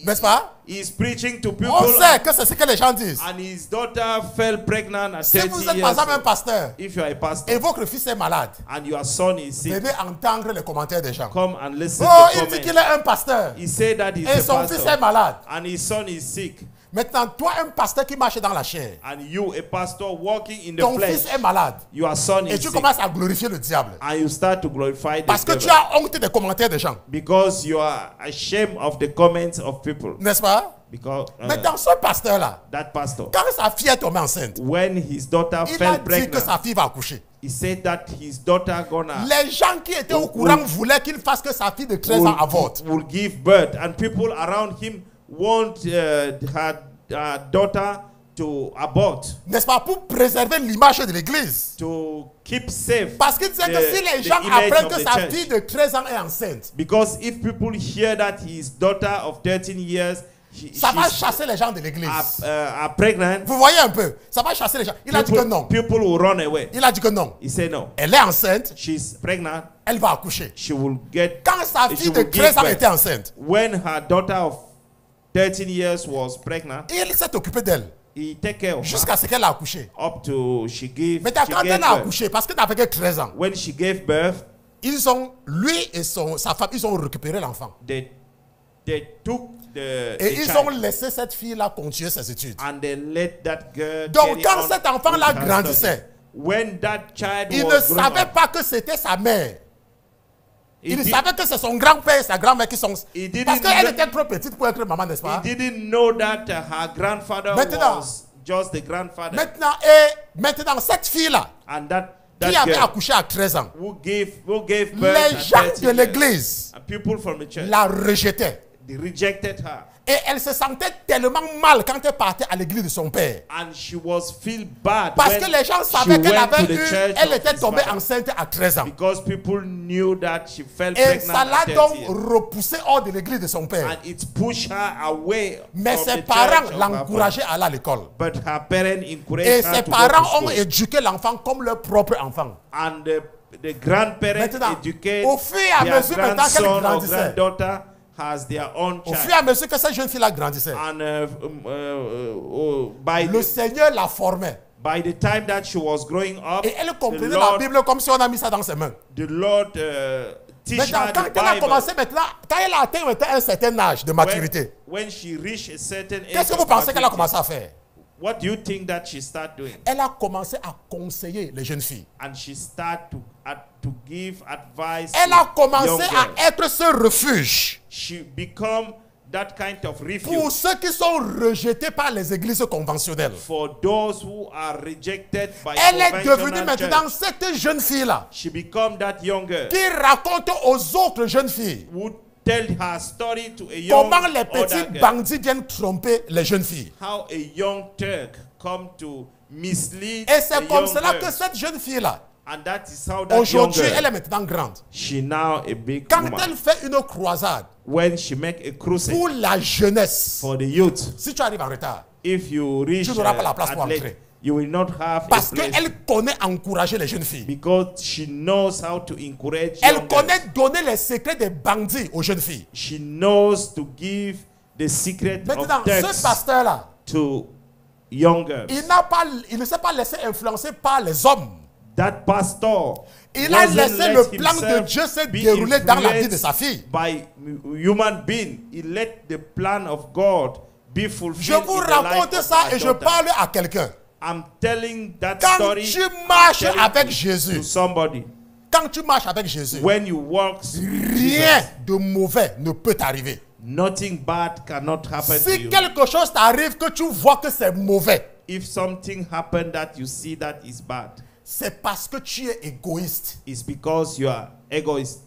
N'est-ce pas? He's preaching to people. On sait que c'est ce que les gens disent. And his daughter fell pregnant at Si 30 vous êtes years par exemple un old. pasteur If you are a et pastor votre fils est malade, and your son is sick, venez entendre les commentaires des gens. come and listen Oh, to il dit qu'il comments. est un pasteur He said that he's et a son fils est pastor malade. and his son is sick. Maintenant, toi, un pasteur qui marche dans la chair, And you, a pastor walking in the ton flesh, fils est malade your son et is tu sick. commences à glorifier le diable. And you start to glorify the Parce que devil. tu as honte des commentaires des gens. Because you are ashamed of the comments of people. N'est-ce pas? Because Maintenant, ce pasteur-là, that pastor, quand sa fille est tombée enceinte, when his daughter il a fell dit que pregnant, sa fille va accoucher. he said that his daughter gonna Les gens qui étaient au courant voulaient qu'il fasse que sa fille de 13 ans avorte. will give birth, and people around him want her daughter to abort, N'est-ce pas? Pour préserver l'image de l'église. to keep safe. Parce qu'il disait que si les gens image apprennent of que the sa church. fille de 13 ans est enceinte, Because if people hear that his daughter of 13 years ça va she's chasser les gens de l'église. are pregnant, Vous voyez un peu? Ça va chasser les gens. Il a dit que non. people will run away. Il a dit que non. He said no. Elle est enceinte, She's pregnant. elle va accoucher. She will get. Quand sa she fille de will give 13 ans birth. était enceinte, When her daughter of 13 years was pregnant, il s'est occupé d'elle he take care of her jusqu'à ce qu'elle a accouché. up to she gave. Mais she quand gave elle a birth. accouché, parce qu'elle n'avait que 13 ans, When she gave birth, lui et sa femme, ils ont récupéré l'enfant. they took the Et ils child ont laissé cette fille-là continuer ses études. and they let that girl. Donc carry quand on cet enfant-là with her grandissait, studies. When that child il ne was growing savait up, pas que c'était sa mère. he Il did- savait que c'est son grand-père et sa grand-mère qui sont... He didn't Parce qu'elle know- était trop petite pour être maman, n'est-ce pas? he didn't know that her grandfather Maintenant- was just the grandfather, Maintenant, cette fille-là, and that qui avait girl accouché à 13 ans, who gave birth les at gens 13 de years, l'église and people from the church, la rejetaient. they rejected her, Et elle se sentait tellement mal quand elle partait à l'église de son père. and she was feel bad Parce when que les gens she savaient qu'elle went to avait the eu, church elle of était his tombée father. enceinte à 13 ans. Because people knew that she fell Et pregnant ça l'a at 30 donc years. repoussé hors de l'église de son père. And it pushed her away Mais from ses the parents church of her father. l'encourageaient à aller à l'école. But her parents encouraged Et her ses to go to parents ont school. éduqué l'enfant comme leur propre enfant. And the grandparents Maintenant, educate au fur et à their mesure maintenant qu'elle grandson or grandissait, granddaughter as their own au fur child. et à mesure que cette jeune fille-là grandissait, And by, le the, Seigneur la formait. by the time that she was growing up, Et elle the comprenait la Lord, Bible comme si on a mis ça dans ses mains. the Lord teach Maintenant, her quand the elle a Bible. commencé maintenant, quand elle a atteint maintenant un certain âge de maturité, When she reached a certain age, qu'est-ce que vous of pensez qu'elle a maturity, commencé à faire? what do you think that she started doing? Elle a commencé à conseiller les jeunes filles. And she started to give advice Elle a to young commencé girls. à être ce refuge She become that kind of refuge pour ceux qui sont rejetés par les églises conventionnelles. for those who are rejected by Elle est devenue conventional maintenant church. cette jeune fille-là She become that young girl qui raconte aux autres jeunes filles who tell her story to a young comment les other petits girl. bandits viennent tromper les jeunes filles. How a young Turk come to mislead Et c'est a comme young cela girl. que cette jeune fille-là, And that is how that young aujourd'hui, girl, elle est maintenant grande. she now a big Quand woman. elle fait une croisade When she make a crusade pour la jeunesse, for the youth, si tu arrives en retard, if you reach tu n'auras pas la place at pour late, entrer. you will not have parce a place qu'elle connaît encourager les jeunes filles. because she knows how to encourage Elle young connaît girls. donner les secrets des bandits aux jeunes filles. She knows to give the secret Maintenant, of ce text pasteur-là, to young girls. il ne s'est pas laissé influencer par les hommes. That pastor Il a wasn't laissé let le plan de himself Dieu se be dérouler dans la vie de influenced sa fille. by human being. He let the plan of God be fulfilled. Je vous in the life raconte of ça my et je daughter. parle à quelqu'un. I'm telling that Quand story. tu I'm marches telling avec to Jésus, somebody. quand tu marches avec Jésus, When you walk, rien de mauvais ne peut t'arriver. nothing bad cannot happen to Si you. quelque chose t'arrive que tu vois que c'est mauvais, If something happened that you see that is bad, c'est parce que tu es égoïste. it's because you are egoist.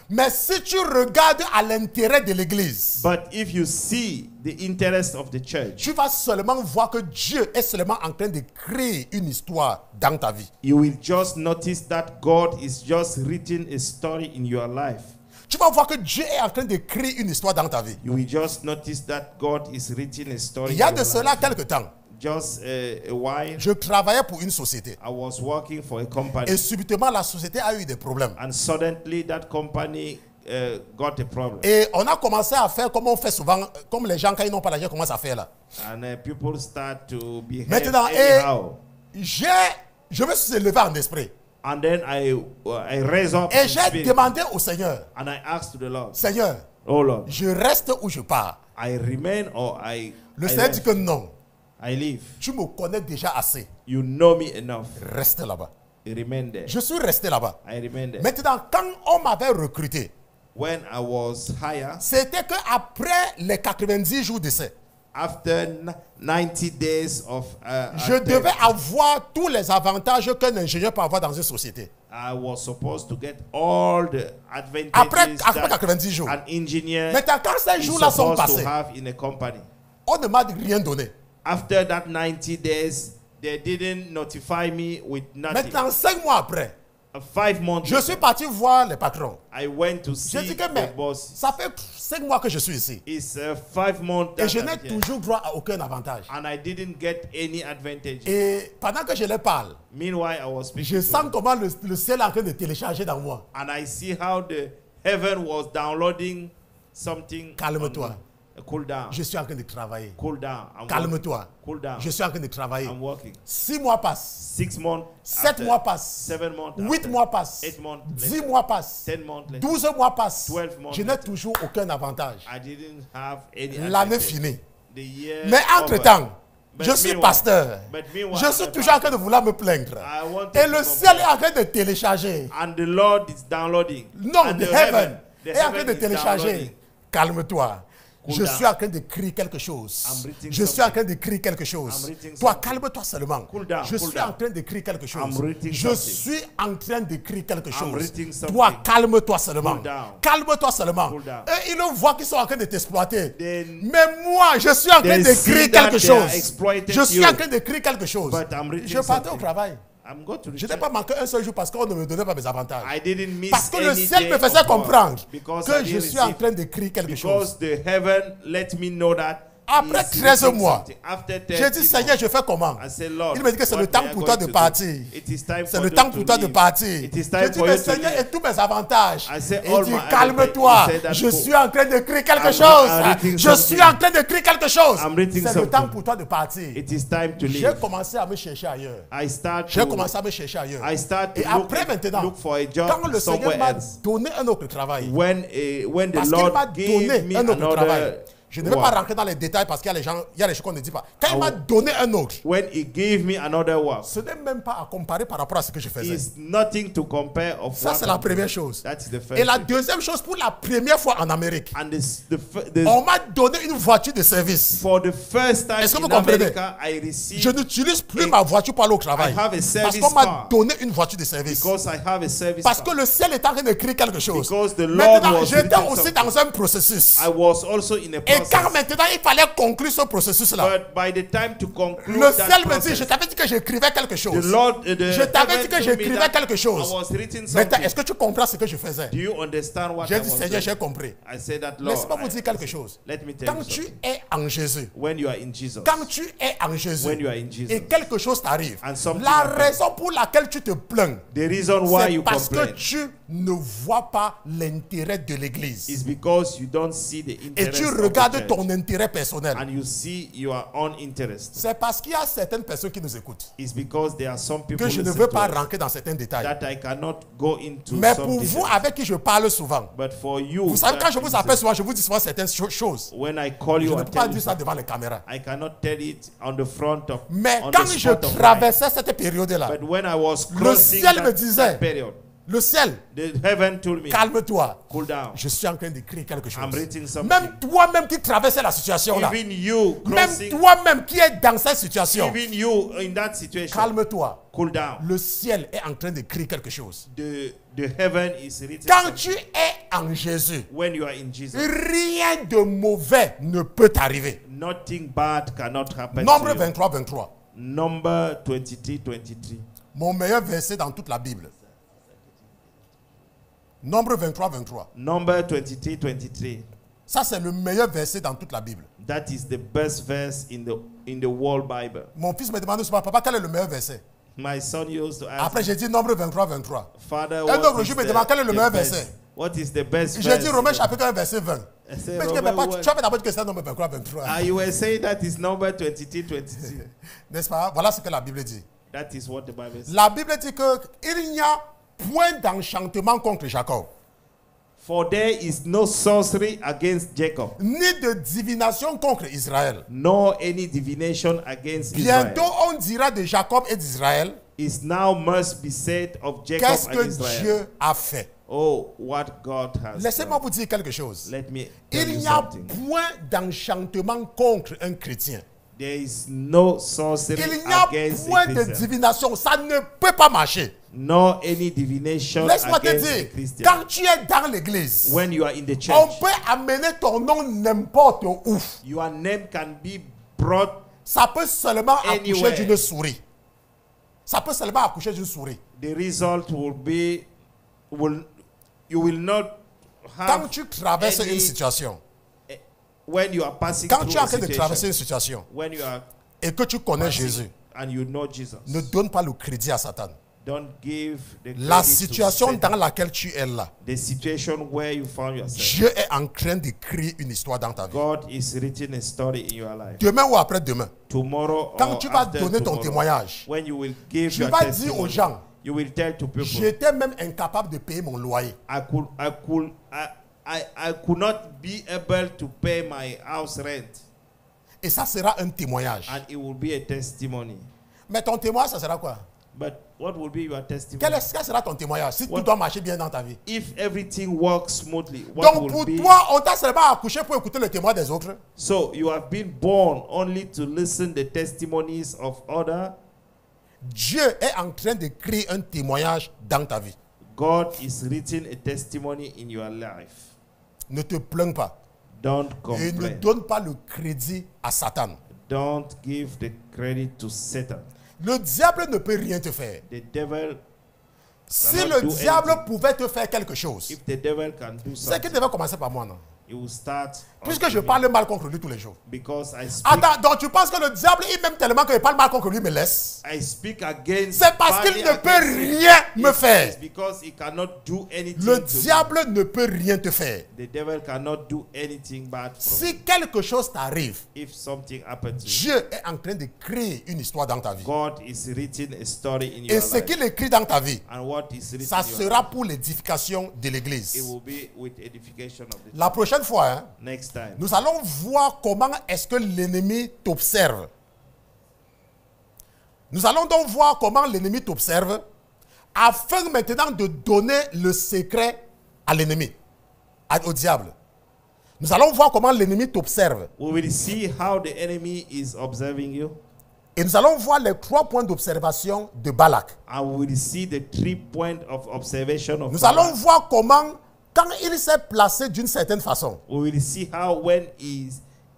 Mais si tu regardes à l'intérêt de l'église, But if you see the interest of the church, tu vas seulement voir que Dieu est seulement en train de créer une histoire dans ta vie. you will just notice that God is just written a story in your life. Tu vas voir que Dieu est en train de créer une histoire dans ta vie. You will just notice that God is written a story Il y a in de your cela life. quelque temps, Just a while, je travaillais pour une société. I was working for a company, Et subitement, la société a eu des problèmes. and suddenly that company got a problem. Et on a commencé à faire comme on fait souvent, comme les gens quand ils n'ont pas l'argent commencent à faire là. And people start to behave Maintenant, anyhow. je me suis élevé en esprit. And then I raise up Et in j'ai spirit, demandé au Seigneur, and I asked to the Lord, Seigneur, oh Lord, je reste ou je pars? I remain or I Le Seigneur dit left? que non, I leave. tu me connais déjà assez. You know me enough. Reste là-bas. I remain there. Je suis resté là-bas. I remain there. Maintenant, quand on m'avait recruté, When I was hired, c'était qu'après les 90 jours d'essai, after 90 days of je devais avoir tous les avantages qu'un ingénieur peut avoir dans une société. I was supposed to get all the Après advantages that 90 jours. an engineer Maintenant, quand ces is jours-là sont supposed to passés, have in a company. on ne m'a rien donné. After that 90 days, they didn't notify me with nothing. Maintenant, 5 mois après, 5 months je later, suis parti voir les patrons. I went to Je see dis que the mais, boss. ça fait 5 mois que je suis ici. It's 5 months Et that je I'm n'ai here, toujours droit à aucun avantage. and I didn't get any advantage. Et pendant que je les parle, Meanwhile, I was je speaking to sens him, comment le ciel est en train de télécharger dans moi. and I see how the heaven was downloading something. Calme-toi. on me. Cool down. Je suis en train de travailler. Cool down. I'm Calme-toi. working. Cool down. Je suis en train de travailler. I'm working. 6 mois passent. 6 months. 7 after, mois passent. 7 months. 8 after, mois passent. 8 months. 10 later, mois passent. 10 months later, 12 mois passent. 12 months Je n'ai later. toujours aucun avantage. I didn't have any L'année advantage. finie. The year Mais over. entre-temps, But je suis meanwhile- pasteur. but meanwhile, Je I'm suis a toujours en pastor. train de vouloir me plaindre. I wanted Et to le complain. ciel est en train de télécharger. And the Lord is downloading. Non, And the the heaven the est en train heaven de is télécharger. downloading. Calme-toi. Cool Je down. suis en train d'écrire quelque chose. I'm reading Je suis en something. train d'écrire quelque chose. I'm reading Toi, something. calme-toi seulement. Cool down, Je cool suis down. en train d'écrire quelque chose. I'm reading Je something. suis en train d'écrire quelque chose. reading something. Toi, calme-toi seulement. Cool down. Calme-toi seulement. Cool down. Et ils voient qu'ils sont en train de t'exploiter. Then Mais moi, je suis en train they d'écrire see that quelque they are chose. exploiting Je suis you. en train d'écrire quelque chose. But I'm reading Je partais au something. travail. I'm going to the Je n'ai church. pas manqué un seul jour parce qu'on ne me donnait pas mes avantages. I didn't miss Parce que le any ciel day me faisait of work comprendre because I que je didn't suis en receive- train d'écrire quelque chose. Because the heaven let me know that Après he's 13 written mois, something. After j'ai 13 dit, Seigneur, je fais comment? I said, Lord, Il me dit que c'est what le temps we are pour toi going de to partir. do? It is time C'est for le them temps to pour toi de leave. partir. It is Je time dis, for mais you to Seigneur, leave. et tous mes avantages. I said, Il all dit, my calme-toi, advantages. He said that je for- suis en train d'écrire quelque I'm chose. reading Je suis something. en train d'écrire quelque chose. I'm reading C'est le temps something. pour toi de partir. It is time to J'ai leave. commencé à me chercher ailleurs. I start J'ai to, commencé à me chercher ailleurs. I start to Et après maintenant, look for a job quand le Seigneur somewhere m'a else. donné un autre travail, When the parce qu'il Lord m'a gave donné me un autre travail, another je ne vais pas work. rentrer dans les détails parce qu'il y a les gens, il y a les choses qu'on ne dit pas. Quand il m'a donné un autre, When he gave me another work, ce n'est même pas à comparer par rapport à ce que je faisais. is nothing to compare of Ça, what c'est la I'm première doing. chose. That is the first Et la thing. deuxième chose, pour la première fois en Amérique, And the on m'a donné une voiture de service. for the first time Est-ce que vous in comprenez? America, I received Je n'utilise plus ma voiture pour aller au travail. I have a Parce service qu'on m'a car. donné une voiture de service. because I have a service Parce car. que le ciel est en train d'écrire quelque chose. Because the Lord Maintenant, was j'étais written aussi something. dans un processus. I was also in a Et quand process. maintenant il fallait conclure ce processus-là, But by the time to conclude le that ciel me dit, process, je t'avais dit que j'écrivais quelque the chose. Lord, the Je t'avais heaven dit que told me j'écrivais that quelque chose. I was written Maintenant, something. est-ce que tu comprends ce que je faisais? Do you understand what I J'ai dit, was Seigneur, doing? j'ai compris. I said that, Lord, Laissez-moi vous dire quelque chose. let me tell Quand you tu something. es en Jésus, When you are in Jesus, quand tu es en Jésus, when you are in Jesus, et quelque chose t'arrive, And something la happens. raison pour laquelle tu te plains, the reason why c'est you parce complain que tu ne vois pas l'intérêt de is l'église. because you don't see the Et interest tu of the regardes church, ton intérêt personnel. and you see your own interest, C'est parce qu'il y a certaines personnes qui nous écoutent it's because there are some people que je ne listening veux to pas us rentrer dans certains détails. that I cannot go into Mais some pour vous, details. avec qui je parle souvent, But for you, vous savez, that quand je vous listen, appelle souvent, je vous dis souvent certaines choses. when I call Je you ne and peux pas tell dire you, ça devant les caméras. I cannot tell it on the front of, Mais on quand the je spot of life. traversais cette période-là, But when I was le crossing ciel me that disait, period, le ciel, the heaven told me, calme-toi. cool down. Je suis en train d'écrire quelque chose. I'm writing something. Même toi-même qui traversais la situation-là, Even you même crossing, toi-même qui es dans cette situation, even you in that situation, calme-toi. cool down. Le ciel est en train d'écrire quelque chose. The heaven is written. Quand something. tu es en Jésus, When you are in Jesus, rien de mauvais ne peut t'arriver. nothing bad cannot happen Nombre to you. 23, 23. Number 23, 23. Mon meilleur verset dans toute la Bible. Nombre 23, 23. Number 23, 23. Ça, c'est le meilleur verset dans toute la Bible. That is the best verse in the whole Bible. Mon fils me demande souvent, papa, quel est le meilleur verset? My son used to ask Après, j'ai dit Nombre 23, 23. Father, Un what autre is jour me demande quel est le meilleur best- verset. What is the best J'ai dit verse? Romains chapitre 1, verset 20. I say, Mais je dis, Romain, papa, what- tu avais d'abord dit que c'est Nombre 23, 23. You were saying that is number 23, 23. N'est-ce pas? Voilà ce que la Bible dit. That is what the Bible says. La Bible dit qu'il n'y a point d'enchantement contre Jacob, For there is no sorcery against Jacob, ni de divination contre Israël. nor any divination against Bientôt, Israel. on dira de Jacob et d'Israël, It now must be said of Jacob qu'est-ce and que Israel. Dieu a fait. Oh, what God has Laissez-moi done. vous dire quelque chose. Let me tell Il you n'y a something. point d'enchantement contre un chrétien. There is no sorcery Il n'y a against a point de Christian, divination. Ça ne peut pas marcher. nor any divination Laisse-moi te against a dire, Christian. quand tu es dans l'église, When you are in the on church, peut amener ton nom n'importe où. your name can be brought. Ça peut seulement accoucher Anywhere. d'une souris. Ça peut seulement accoucher d'une souris. The result will be, you will not Quand have tu traverses any- une situation, when you are passing quand through tu es en a train de traverser situation, une situation when you are et que tu connais passing Jésus, and you know Jesus, ne donne pas le crédit à Satan. don't give the La credit to situation Satan. dans laquelle tu es là, The situation where you found yourself. Dieu est en train d'écrire une histoire dans ta vie. God is written a story in your life. Demain ou après-demain, Tomorrow quand or tu vas after donner ton tomorrow, témoignage, when you will give tu your vas dire testimony, aux gens, you will tell to people, j'étais même incapable de payer mon loyer. I could not be able to pay my house rent, Et ça sera un témoignage. and it will be a testimony. Mais ton témoignage, ça sera quoi? But what will be your testimony? Quel sera ton témoignage si tout doit marcher bien dans ta vie? If everything works smoothly, what Donc will pour be? toi, on t'a seulement accouché pour écouter le témoin des autres. So you have been born only to listen the testimonies of others. Dieu est en train d'écrire un témoignage dans ta vie. God is written a testimony in your life. Ne te plains pas. Don't Et ne complain. donne pas le crédit à Satan. Don't give the credit to Satan. Le diable ne peut rien te faire. The devil, Si cannot le do diable anything. pouvait te faire quelque chose, if the devil can do c'est qu'il something, devait commencer par moi, non? he will start. Puisque on je me, parle mal contre lui tous les jours. because I speak, Attends, donc tu penses que le diable, il m'aime tellement que je parle mal contre lui, me laisse? I speak against. C'est parce qu'il badly ne peut against him. rien me It's faire. because he cannot do anything. Le to me. diable ne peut rien te faire. The devil cannot do anything bad from me. Si quelque chose t'arrive, If something happens to you, Dieu est en train de créer une histoire dans ta vie. God is written a story in Et your ce life. qu'il écrit dans ta vie, And what is written ça in your sera life, pour l'édification de it l'église. will be with edification of the La prochaine fois, hein, next time. nous allons voir comment est-ce que l'ennemi t'observe. Nous allons donc voir comment l'ennemi t'observe afin maintenant de donner le secret à l'ennemi, au diable. Nous allons voir comment l'ennemi t'observe. We will see how the enemy is observing you. Et nous allons voir les 3 points d'observation de Balak. And we will see the 3 points of observation of Nous Balak. allons voir comment, quand il s'est placé d'une certaine façon, We will see how when he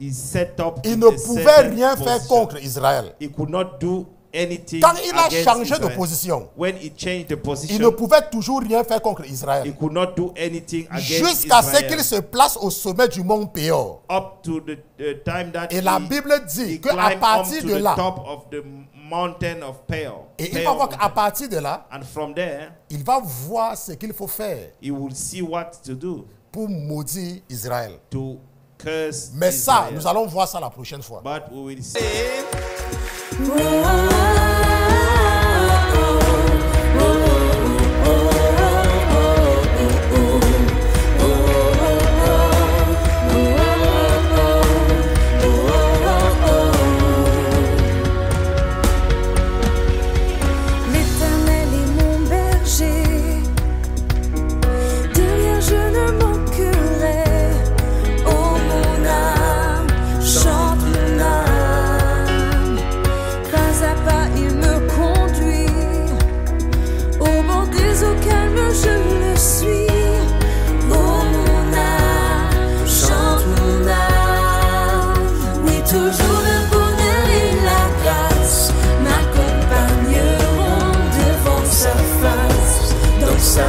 is set up il in ne a pouvait certain rien faire position, contre Israël. he could not do anything Quand il a against changé de Israel. position, When he changed the il position, ne pouvait toujours rien faire contre he Israël. could not do anything against Jusqu'à ce Israel. qu'il se place au sommet du mont Péor. Up to the time that Et la he Bible dit he qu'à climbed partir up to de the là, top of the mountain of Peor. et il Peor va voir mountain. qu'à partir de là, And from there, il va voir ce qu'il faut faire he will see what to do pour maudire Israël. to curse Mais ça, Israel. nous allons voir ça la prochaine fois. But we will see. L'Éternel est mon berger, de rien je ne manquerai. Oh mon âme, chante mon âme. Pas à pas il me conduit, au bord des eaux calmes je le suis. Oh mon âme, chante mon âme. Oui, toujours le bonheur et la grâce m'accompagneront devant sa face, dans sa